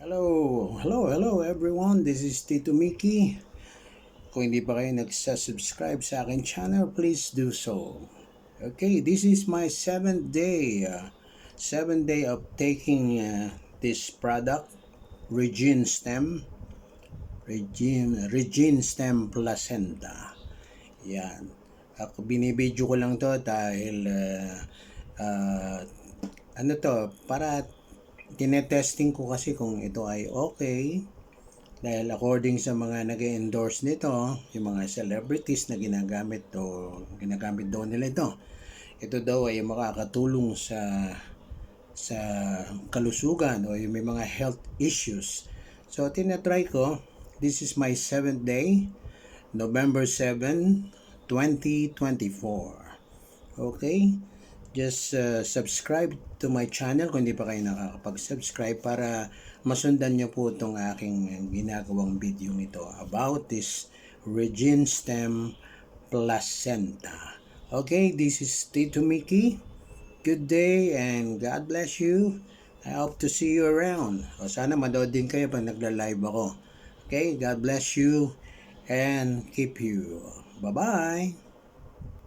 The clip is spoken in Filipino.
Hello everyone. This is Tito Mickey. Kung hindi pa kayo nagsasubscribe sa akin channel, please do so. Okay, this is my seventh day of taking this product, Regine Stem Placenta. Yan. Ako binibidyo ko lang to dahil para tinetesting ko kasi kung ito ay okay. Dahil according sa mga nag-endorse nito, yung mga celebrities na ginagamit daw nila ito daw ay makakatulong sa kalusugan o yung may mga health issues. So tinatry ko. This is my 7th day, November 7, 2024. Okay? Just subscribe to my channel kung hindi pa kayo nakakapag-subscribe para masundan nyo po itong aking ginagawang video nito about this Regine Stem Placenta. Okay, this is Tito Mickey. Good day and God bless you. I hope to see you around. O sana manood din kayo pag nagla-live ako. Okay, God bless you and keep you. Bye-bye.